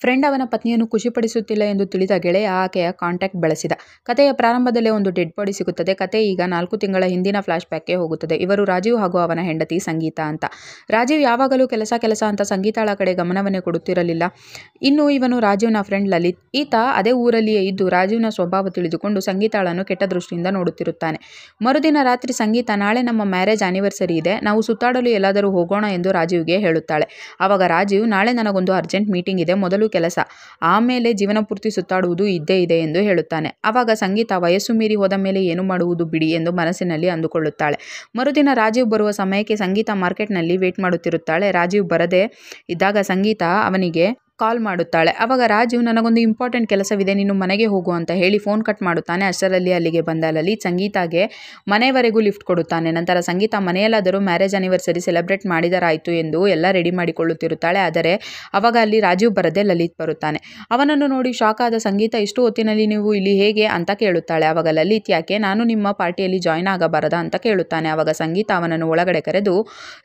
Friend ಅವನ ಪತ್ನಿಯನ್ನು ಖುಷಿಪಡಿಸುತ್ತಿಲ್ಲ ಎಂದು ತಿಳಿದ ಗೆಳೆಯ ಆಕೆಯ ಕಾಂಟ್ಯಾಕ್ಟ್ ಬಳಸಿದ. ಕಥೆಯ ಪ್ರಾರಂಭದಲ್ಲೇ ಒಂದು ಡೆಡ್ ಬಾಡಿ ಸಿಗುತ್ತದೆ. ಕತೆ ಈಗ 4 ತಿಂಗಳ ಹಿಂದಿನ ಫ್ಲಾಶ್ ಬ್ಯಾಕ್ಗೆ ಹೋಗುತ್ತದೆ. ಇವರು ರಾಜೀವ್ ಹಾಗೂ ಅವನ ಹೆಂಡತಿ ಸಂಗೀತ ಅಂತ. ರಾಜೀವ್ ಯಾವಾಗಲೂ ಕೆಲಸ ಅಂತ ಸಂಗೀತಾಳ ಕಡೆ ಗಮನವನ್ನೇ ಕೊಡುತ್ತಿರಲಿಲ್ಲ. ಇನ್ನು ಇವನು ರಾಜೀವ್ನ ಫ್ರೆಂಡ್ ಲಲಿತ್. ಈತ ಅದೇ ಊರಲ್ಲಿಯೇ ಇದ್ದು ರಾಜೀವ್ನ ಸ್ವಭಾವ ತಿಳಿದುಕೊಂಡು ಸಂಗೀತಾಳನ್ನು ಕೆಟ್ಟ ದೃಷ್ಟಿಯಿಂದ ನೋಡುತ್ತಿರುತ್ತಾನೆ. ಮರುದಿನ ರಾತ್ರಿ ಸಂಗೀತ, ನಾಳೆ ನಮ್ಮ ಮ್ಯಾರೇಜ್ ಆನಿವರ್ಸರಿ ಇದೆ, ನಾವು ಸುತ್ತಾಡಲು ಎಲ್ಲಾದರೂ ಹೋಗೋಣ ಎಂದು ರಾಜೀವ್ಗೆ ಹೇಳುತ್ತಾಳೆ. ಆವಾಗ ರಾಜೀವ್, ನಾಳೆ ನನಗೊಂದು ಅರ್ಜೆಂಟ್ ಮೀಟಿಂಗ್ ಇದೆ, ಮೊದಲು ಕೆಲಸ, ಆಮೇಲೆ ಜೀವನ ಪೂರ್ತಿ ಸುತ್ತಾಡುವುದು ಇದ್ದೇ ಇದೆ ಎಂದು ಹೇಳುತ್ತಾನೆ. ಆವಾಗ ಸಂಗೀತ, ವಯಸ್ಸು ಮೀರಿ ಹೋದ ಮೇಲೆ ಏನು ಮಾಡುವುದು ಬಿಡಿ ಎಂದು ಮನಸ್ಸಿನಲ್ಲಿ ಅಂದುಕೊಳ್ಳುತ್ತಾಳೆ. ಮರುದಿನ ರಾಜೀವ್ ಬರುವ ಸಮಯಕ್ಕೆ ಸಂಗೀತ ಮಾರ್ಕೆಟ್ನಲ್ಲಿ ವೇಟ್ ಮಾಡುತ್ತಿರುತ್ತಾಳೆ. ರಾಜೀವ್ ಬರದೇ ಇದ್ದಾಗ ಸಂಗೀತ ಅವನಿಗೆ ಕಾಲ್ ಮಾಡುತ್ತಾಳೆ. ಆವಾಗ ರಾಜೀವ್, ನನಗೊಂದು ಇಂಪಾರ್ಟೆಂಟ್ ಕೆಲಸವಿದೆ, ನೀನು ಮನೆಗೆ ಹೋಗು ಅಂತ ಹೇಳಿ ಫೋನ್ ಕಟ್ ಮಾಡುತ್ತಾನೆ. ಅಷ್ಟರಲ್ಲಿ ಅಲ್ಲಿಗೆ ಬಂದ ಲಲಿತ್ ಸಂಗೀತಾಗೆ ಮನೆಯವರೆಗೂ ಲಿಫ್ಟ್ ಕೊಡುತ್ತಾನೆ. ನಂತರ ಸಂಗೀತ ಮನೆಯಲ್ಲಾದರೂ ಮ್ಯಾರೇಜ್ ಆನಿವರ್ಸರಿ ಸೆಲೆಬ್ರೇಟ್ ಮಾಡಿದರಾಯಿತು ಎಂದು ಎಲ್ಲ ರೆಡಿ ಮಾಡಿಕೊಳ್ಳುತ್ತಿರುತ್ತಾಳೆ. ಆದರೆ ಅವಾಗ ಅಲ್ಲಿ ರಾಜೀವ್ ಬರದೆ ಲಲಿತ್ ಬರುತ್ತಾನೆ. ಅವನನ್ನು ನೋಡಿ ಶಾಕ್ ಆದ ಸಂಗೀತ, ಇಷ್ಟು ಹೊತ್ತಿನಲ್ಲಿ ನೀವು ಇಲ್ಲಿ ಹೇಗೆ ಅಂತ ಕೇಳುತ್ತಾಳೆ. ಆವಾಗ ಲಲಿತ್, ಯಾಕೆ, ನಾನು ನಿಮ್ಮ ಪಾರ್ಟಿಯಲ್ಲಿ ಜಾಯ್ನ್ ಆಗಬಾರದಾ ಅಂತ ಕೇಳುತ್ತಾನೆ. ಆವಾಗ ಸಂಗೀತ ಅವನನ್ನು ಒಳಗಡೆ ಕರೆದು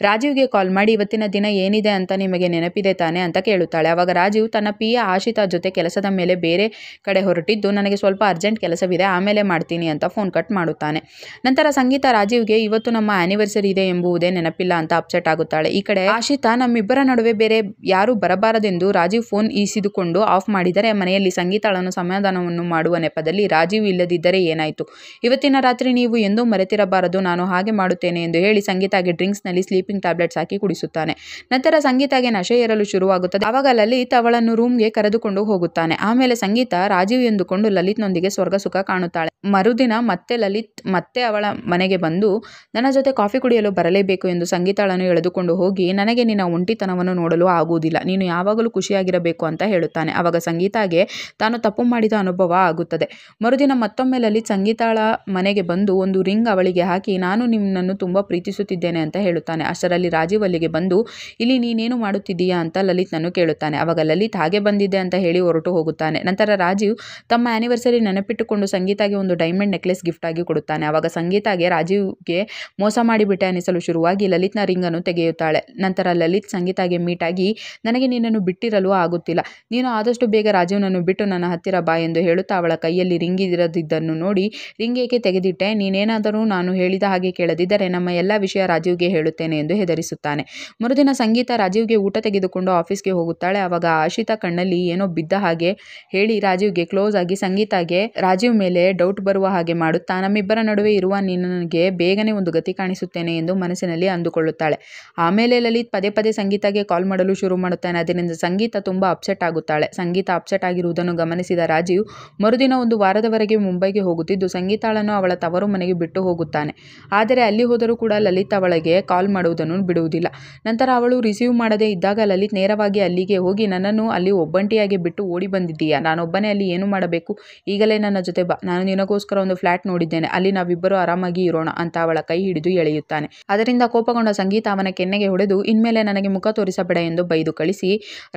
ರಾಜೀವ್ಗೆ ಕಾಲ್ ಮಾಡಿ, ಇವತ್ತಿನ ದಿನ ಏನಿದೆ ಅಂತ ನಿಮಗೆ ನೆನಪಿದೆ ತಾನೆ ಅಂತ ಕೇಳುತ್ತಾಳೆ. ಆವಾಗ ರಾಜೀವ್ ತನ್ನ ಪಿಯ ಆಶಿತಾ ಜೊತೆ ಕೆಲಸದ ಮೇಲೆ ಬೇರೆ ಕಡೆ ಹೊರಟಿದ್ದು, ನನಗೆ ಸ್ವಲ್ಪ ಅರ್ಜೆಂಟ್ ಕೆಲಸವಿದೆ, ಆಮೇಲೆ ಮಾಡ್ತೀನಿ ಅಂತ ಫೋನ್ ಕಟ್ ಮಾಡುತ್ತಾನೆ. ನಂತರ ಸಂಗೀತ ರಾಜೀವ್ಗೆ ಇವತ್ತು ನಮ್ಮ ಆನಿವರ್ಸರಿ ಇದೆ ಎಂಬುವುದೇ ನೆನಪಿಲ್ಲ ಅಂತ ಅಪ್ಸೆಟ್ ಆಗುತ್ತಾಳೆ. ಈ ಕಡೆ ಆಶಿತಾ, ನಮ್ಮಿಬ್ಬರ ನಡುವೆ ಬೇರೆ ಯಾರು ಬರಬಾರದೆಂದು ರಾಜೀವ್ ಫೋನ್ ಈಸಿದುಕೊಂಡು ಆಫ್ ಮಾಡಿದರೆ ಮನೆಯಲ್ಲಿ ಸಂಗೀತಾಳನ್ನು ಸಮಾಧಾನವನ್ನು ಮಾಡುವ ನೆಪದಲ್ಲಿ, ರಾಜೀವ್ ಇಲ್ಲದಿದ್ದರೆ ಏನಾಯಿತು, ಇವತ್ತಿನ ರಾತ್ರಿ ನೀವು ಎಂದೂ ಮರೆತಿರಬಾರದು, ನಾನು ಹಾಗೆ ಮಾಡುತ್ತೇನೆ ಎಂದು ಹೇಳಿ ಸಂಗೀತಾಗೆ ಡ್ರಿಂಕ್ಸ್ನಲ್ಲಿ ಸ್ಲೀಪಿಂಗ್ ಟ್ಯಾಬ್ಲೆಟ್ಸ್ ಹಾಕಿ ಕುಡಿಸುತ್ತಾನೆ. ನಂತರ ಸಂಗೀತಾಗೆ ನಶೆ ಏರಲು ಶುರುವಾಗುತ್ತದೆ. ಆವಾಗ ಲಲಿತ್ ಅವಳನ್ನು ರೂಮ್ಗೆ ಕರೆದುಕೊಂಡು ಹೋಗುತ್ತಾನೆ. ಆಮೇಲೆ ಸಂಗೀತ ರಾಜೀವ್ ಎಂದುಕೊಂಡು ಲಲಿತ್ನೊಂದಿಗೆ ಸ್ವರ್ಗ ಸುಖ ಕಾಣುತ್ತಾಳೆ. ಮರುದಿನ ಮತ್ತೆ ಲಲಿತ್ ಮತ್ತೆ ಅವಳ ಮನೆಗೆ ಬಂದು, ನನ್ನ ಜೊತೆ ಕಾಫಿ ಕುಡಿಯಲು ಬರಲೇಬೇಕು ಎಂದು ಸಂಗೀತಾಳನ್ನು ಎಳೆದುಕೊಂಡು ಹೋಗಿ, ನನಗೆ ನಿನ್ನ ಒಂಟಿತನವನ್ನು ನೋಡಲು ಆಗುವುದಿಲ್ಲ, ನೀನು ಯಾವಾಗಲೂ ಖುಷಿಯಾಗಿರಬೇಕು ಅಂತ ಹೇಳುತ್ತಾನೆ. ಆವಾಗ ಸಂಗೀತಾಗೆ ತಾನು ತಪ್ಪು ಮಾಡಿದ ಅನುಭವ ಆಗುತ್ತದೆ. ಮರುದಿನ ಮತ್ತೊಮ್ಮೆ ಲಲಿತ್ ಸಂಗೀತಾಳ ಮನೆಗೆ ಬಂದು ಒಂದು ರಿಂಗ್ ಅವಳಿಗೆ ಹಾಕಿ, ನಾನು ನಿನ್ನನ್ನು ತುಂಬಾ ಪ್ರೀತಿಸುತ್ತಿದ್ದೇನೆ ಅಂತ ಹೇಳುತ್ತಾನೆ. ಅಷ್ಟರಲ್ಲಿ ರಾಜೀವ್ ಅಲ್ಲಿಗೆ ಬಂದು, ಇಲ್ಲಿ ನೀನೇನು ಮಾಡುತ್ತಿದ್ದೀಯಾ ಅಂತ ಲಲಿತ್ನನ್ನು ಕೇಳುತ್ತಾನೆ. ಆವಾಗ ಲಲಿತ್ ಹಾಗೆ ಬಂದಿದ್ದೆ ಅಂತ ಹೇಳಿ ಹೊರಟು ಹೋಗುತ್ತಾನೆ. ನಂತರ ರಾಜೀವ್ ತಮ್ಮ ಆನಿವರ್ಸರಿ ನೆನಪಿಟ್ಟುಕೊಂಡು ಸಂಗೀತಾಗೆ ಒಂದು ಡೈಮಂಡ್ ನೆಕ್ಲೆಸ್ ಗಿಫ್ಟ್ ಆಗಿ ಕೊಡುತ್ತಾನೆ. ಆವಾಗ ಸಂಗೀತಾಗೆ ರಾಜೀವ್ಗೆ ಮೋಸ ಮಾಡಿಬಿಟ್ಟೆ ಅನಿಸಲು ಶುರುವಾಗಿ ಲಲಿತ್ನ ರಿಂಗ್ ಅನ್ನು ತೆಗೆಯುತ್ತಾಳೆ. ನಂತರ ಲಲಿತ್ ಸಂಗೀತಾಗೆ ಮೀಟ್ ಆಗಿ, ನನಗೆ ನಿನ್ನನ್ನು ಬಿಟ್ಟಿರಲು ಆಗುತ್ತಿಲ್ಲ, ನೀನು ಆದಷ್ಟು ಬೇಗ ರಾಜೀವ್ನನ್ನು ಬಿಟ್ಟು ನನ್ನ ಹತ್ತಿರ ಬಾ ಎಂದು ಹೇಳುತ್ತಾ ಅವಳ ಕೈಯಲ್ಲಿ ರಿಂಗ್ ಇರದಿದ್ದನ್ನು ನೋಡಿ, ರಿಂಗ್ ಏಕೆ ತೆಗೆದಿಟ್ಟೆ, ನೀನೇನಾದರೂ ನಾನು ಹೇಳಿದ ಹಾಗೆ ಕೇಳದಿದ್ದರೆ ನಮ್ಮ ಎಲ್ಲ ವಿಷಯ ರಾಜೀವ್ಗೆ ಹೇಳುತ್ತೇನೆ ಎಂದು ಹೆದರಿಸುತ್ತಾನೆ. ಮರುದಿನ ಸಂಗೀತ ರಾಜೀವ್ಗೆ ಊಟ ತೆಗೆದುಕೊಂಡು ಆಫೀಸ್ಗೆ ಹೋಗುತ್ತಾಳೆ. ಆವಾಗ ಆಶಿತಾ ಕಣ್ಣಲ್ಲಿ ಏನೋ ಬಿದ್ದ ಹಾಗೆ ಹೇಳಿ ರಾಜೀವ್ಗೆ ಕ್ಲೋಸ್ ಆಗಿ ಸಂಗೀತಾಗೆ ರಾಜೀವ್ ಮೇಲೆ ಡೌಟ್ ಬರುವ ಹಾಗೆ ಮಾಡುತ್ತಾ, ನಮ್ಮಿಬ್ಬರ ನಡುವೆ ಇರುವ ನಿನಗೆ ಬೇಗನೆ ಒಂದು ಗತಿ ಕಾಣಿಸುತ್ತೇನೆ ಎಂದು ಮನಸ್ಸಿನಲ್ಲಿ ಅಂದುಕೊಳ್ಳುತ್ತಾಳೆ. ಆಮೇಲೆ ಲಲಿತ್ ಪದೇ ಪದೇ ಸಂಗೀತಾಗೆ ಕಾಲ್ ಮಾಡಲು ಶುರು ಮಾಡುತ್ತಾನೆ. ಅದರಿಂದ ಸಂಗೀತ ತುಂಬಾ ಅಪ್ಸೆಟ್ ಆಗುತ್ತಾಳೆ. ಸಂಗೀತ ಅಪ್ಸೆಟ್ ಆಗಿರುವುದನ್ನು ಗಮನಿಸಿದ ರಾಜೀವ್ ಮರುದಿನ ಒಂದು ವಾರದವರೆಗೆ ಮುಂಬೈಗೆ ಹೋಗುತ್ತಿದ್ದು ಸಂಗೀತಾಳನ್ನು ಅವಳ ತವರು ಮನೆಗೆ ಬಿಟ್ಟು ಹೋಗುತ್ತಾನೆ. ಆದರೆ ಅಲ್ಲಿ ಹೋದರೂ ಕೂಡ ಲಲಿತ್ ಅವಳಿಗೆ ಕಾಲ್ ಮಾಡುವುದನ್ನು ಬಿಡುವುದಿಲ್ಲ. ನಂತರ ಅವಳು ರಿಸೀವ್ ಮಾಡದೇ ಇದ್ದಾಗ ಲಲಿತ್ ನೇರವಾಗಿ ಅಲ್ಲಿಗೆ ಹೋಗಿ, ನನ್ನನ್ನು ಅಲ್ಲಿ ಒಬ್ಬಂಟಿಯಾಗಿ ಬಿಟ್ಟು ಓಡಿ ಬಂದಿದ್ದೀಯಾ, ನಾನೊಬ್ಬನೇ ಅಲ್ಲಿ ಏನು ಮಾಡಬೇಕು, ಈಗಲೇ ನನ್ನ ಜೊತೆ ಬಾ, ನಾನು ನಿನಗೋಸ್ಕರ ಒಂದು ಫ್ಲಾಟ್ ನೋಡಿದ್ದೇನೆ, ಅಲ್ಲಿ ನಾವಿಬ್ಬರು ಆರಾಮಾಗಿ ಇರೋಣ ಅಂತ ಅವಳ ಕೈ ಹಿಡಿದು ಎಳೆಯುತ್ತಾನೆ. ಅದರಿಂದ ಕೋಪಗೊಂಡ ಸಂಗೀತ ಅವನ ಕೆನ್ನೆಗೆ ಹೊಡೆದು, ಇನ್ಮೇಲೆ ನನಗೆ ಮುಖ ತೋರಿಸಬೇಡ ಎಂದು ಬೈದು ಕಳಿಸಿ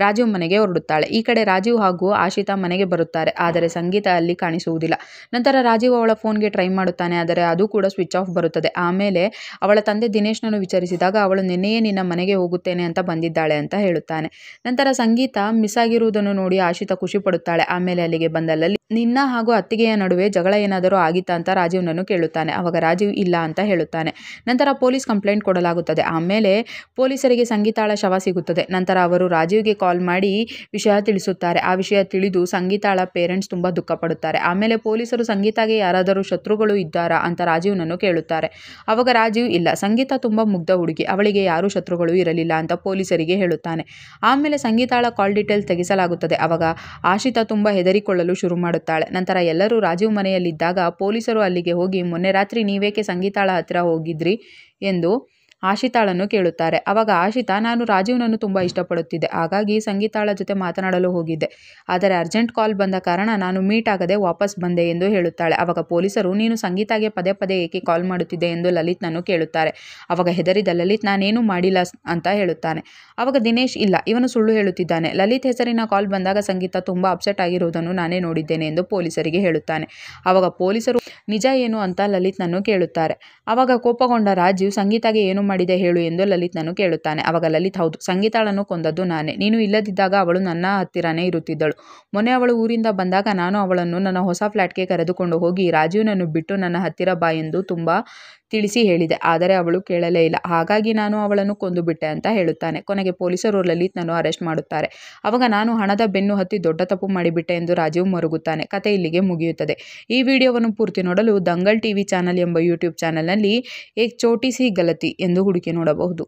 ರಾಜೀವ್ ಮನೆಗೆ ಹೊರಡುತ್ತಾಳೆ. ಈ ಕಡೆ ರಾಜೀವ್ ಹಾಗೂ ಆಶಿತಾ ಮನೆಗೆ ಬರುತ್ತಾರೆ. ಆದರೆ ಸಂಗೀತ ಅಲ್ಲಿ ಕಾಣಿಸುವುದಿಲ್ಲ. ನಂತರ ರಾಜೀವ್ ಅವಳ ಫೋನ್ಗೆ ಟ್ರೈ ಮಾಡುತ್ತಾನೆ, ಆದರೆ ಅದು ಕೂಡ ಸ್ವಿಚ್ ಆಫ್ ಬರುತ್ತದೆ. ಆಮೇಲೆ ಅವಳ ತಂದೆ ದಿನೇಶ್ನನ್ನು ವಿಚಾರಿಸಿದಾಗ ಅವಳು ನಿನ್ನೆಯೇ ನಿನ್ನ ಮನೆಗೆ ಹೋಗುತ್ತೇನೆ ಅಂತ ಬಂದಿದ್ದಾಳೆ ಅಂತ ಹೇಳುತ್ತಾನೆ. ನಂತರ ಸಂಗೀತ ಮಿಸ್ ಆಗಿರುವುದನ್ನು ನೋಡಿ ಆಶಿತಾ ಖುಷಿ ಪಡುತ್ತಾಳೆ. ಆಮೇಲೆ ಅಲ್ಲಿಗೆ ಬಂದ ಲಲಿತ್, ನಿನ್ನ ಹಾಗೂ ಅತ್ತಿಗೆಯ ನಡುವೆ ಜಗಳ ಏನಾದರೂ ಆಗಿತ್ತಾ ಅಂತ ರಾಜೀವ್ನನ್ನು ಕೇಳುತ್ತಾನೆ. ಆವಾಗ ರಾಜೀವ್ ಇಲ್ಲ ಅಂತ ಹೇಳುತ್ತಾನೆ. ನಂತರ ಪೊಲೀಸ್ ಕಂಪ್ಲೇಂಟ್ ಕೊಡಲಾಗುತ್ತದೆ. ಆಮೇಲೆ ಪೊಲೀಸರಿಗೆ ಸಂಗೀತಾಳ ಶವ ಸಿಗುತ್ತದೆ. ನಂತರ ಅವರು ರಾಜೀವ್ಗೆ ಕಾಲ್ ಮಾಡಿ ವಿಷಯ ತಿಳಿಸುತ್ತಾರೆ. ಆ ವಿಷಯ ತಿಳಿದು ಸಂಗೀತಾಳ ಪೇರೆಂಟ್ಸ್ ತುಂಬಾ ದುಃಖ ಪಡುತ್ತಾರೆ. ಆಮೇಲೆ ಪೊಲೀಸರು ಸಂಗೀತಾಗೆ ಯಾರಾದರೂ ಶತ್ರುಗಳು ಇದ್ದಾರಾ ಅಂತ ರಾಜೀವ್ನನ್ನು ಕೇಳುತ್ತಾರೆ. ಆವಾಗ ರಾಜೀವ್, ಇಲ್ಲ, ಸಂಗೀತ ತುಂಬಾ ಮುಗ್ಧ ಹುಡುಗಿ, ಅವಳಿಗೆ ಯಾರೂ ಶತ್ರುಗಳು ಇರಲಿಲ್ಲ ಅಂತ ಪೊಲೀಸರಿಗೆ ಹೇಳುತ್ತಾನೆ. ಆಮೇಲೆ ಸಂಗೀತಾಳ ಕಾಲ್ ಡೀಟೇಲ್ಸ್ ತೆಗೆಸಲಾಗುತ್ತದೆ. ಆವಾಗ ಆಶಿತಾ ತುಂಬಾ ಹೆದರಿಕೊಳ್ಳಲು ಶುರು ಮಾಡುತ್ತಾಳೆ. ನಂತರ ಎಲ್ಲರೂ ರಾಜೀವ್ ಮನೆಯಲ್ಲಿದ್ದಾಗ ಪೊಲೀಸರು ಅಲ್ಲಿಗೆ ಹೋಗಿ, ಮೊನ್ನೆ ರಾತ್ರಿ ನೀವೇಕೆ ಸಂಗೀತಾಳ ಹತ್ತಿರ ಹೋಗಿದ್ರಿ ಎಂದು ಆಶಿತಾಳನ್ನು ಕೇಳುತ್ತಾರೆ. ಆವಾಗ ಆಶಿತಾ, ನಾನು ರಾಜೀವ್ನನ್ನು ತುಂಬ ಇಷ್ಟಪಡುತ್ತಿದ್ದೆ, ಹಾಗಾಗಿ ಸಂಗೀತಾಳ ಜೊತೆ ಮಾತನಾಡಲು ಹೋಗಿದ್ದೆ, ಆದರೆ ಅರ್ಜೆಂಟ್ ಕಾಲ್ ಬಂದ ಕಾರಣ ನಾನು ಮೀಟ್ ಆಗದೆ ವಾಪಸ್ ಬಂದೆ ಎಂದು ಹೇಳುತ್ತಾಳೆ. ಆವಾಗ ಪೊಲೀಸರು, ನೀನು ಸಂಗೀತಾಗೆ ಪದೇ ಪದೇ ಏಕೆ ಕಾಲ್ ಮಾಡುತ್ತಿದ್ದೆ ಎಂದು ಲಲಿತ್ನನ್ನು ಕೇಳುತ್ತಾರೆ. ಆವಾಗ ಹೆದರಿದ ಲಲಿತ್, ನಾನೇನು ಮಾಡಿಲ್ಲ ಅಂತ ಹೇಳುತ್ತಾನೆ. ಆವಾಗ ದಿನೇಶ್, ಇಲ್ಲ, ಇವನು ಸುಳ್ಳು ಹೇಳುತ್ತಿದ್ದಾನೆ, ಲಲಿತ್ ಹೆಸರಿನ ಕಾಲ್ ಬಂದಾಗ ಸಂಗೀತ ತುಂಬ ಅಪ್ಸೆಟ್ ಆಗಿರುವುದನ್ನು ನಾನೇ ನೋಡಿದ್ದೇನೆ ಎಂದು ಪೊಲೀಸರಿಗೆ ಹೇಳುತ್ತಾನೆ. ಆವಾಗ ಪೊಲೀಸರು, ನಿಜ ಏನು ಅಂತ ಲಲಿತ್ನನ್ನು ಕೇಳುತ್ತಾರೆ. ಆವಾಗ ಕೋಪಗೊಂಡ ರಾಜೀವ್ ಸಂಗೀತಾಗೆ ಏನು ಮಾಡಿದೆ ಹೇಳು ಎಂದು ಲಲಿತ್ನನ್ನು ಕೇಳುತ್ತಾನೆ. ಆವಾಗ ಲಲಿತ್, ಹೌದು, ಸಂಗೀತಾಳನ್ನು ಕೊಂದದ್ದು ನಾನೇ. ನೀನು ಇಲ್ಲದಿದ್ದಾಗ ಅವಳು ನನ್ನ ಹತ್ತಿರನೇ ಇರುತ್ತಿದ್ದಳು. ಮೊನ್ನೆ ಅವಳು ಊರಿಂದ ಬಂದಾಗ ನಾನು ಅವಳನ್ನು ನನ್ನ ಹೊಸ ಫ್ಲ್ಯಾಟ್ಗೆ ಕರೆದುಕೊಂಡು ಹೋಗಿ ರಾಜೀವ್ನನ್ನು ಬಿಟ್ಟು ನನ್ನ ಹತ್ತಿರ ಬಾ ಎಂದು ತುಂಬ ತಿಳಿಸಿ ಹೇಳಿದೆ. ಆದರೆ ಅವಳು ಕೇಳಲೇ ಇಲ್ಲ. ಹಾಗಾಗಿ ನಾನು ಅವಳನ್ನು ಕೊಂದು ಬಿಟ್ಟೆ ಅಂತ ಹೇಳುತ್ತಾನೆ. ಕೊನೆಗೆ ಪೊಲೀಸರು ಲಲಿತ್ನನ್ನು ಅರೆಸ್ಟ್ ಮಾಡುತ್ತಾರೆ. ಆವಾಗ ನಾನು ಹಣದ ಬೆನ್ನು ಹತ್ತಿ ದೊಡ್ಡ ತಪ್ಪು ಮಾಡಿಬಿಟ್ಟೆ ಎಂದು ರಾಜೀವ್ ಮರುಗುತ್ತಾನೆ. ಕತೆ ಇಲ್ಲಿಗೆ ಮುಗಿಯುತ್ತದೆ. ಈ ವಿಡಿಯೋವನ್ನು ಪೂರ್ತಿ ನೋಡಲು ದಂಗಲ್ ಟಿವಿ ಚಾನಲ್ ಎಂಬ ಯೂಟ್ಯೂಬ್ ಚಾನಲ್ನಲ್ಲಿ ಏಕ್ ಚೋಟಿ ಸಿ ಗಲತಿ ಎಂದು ಹುಡುಕಿ ನೋಡಬಹುದು.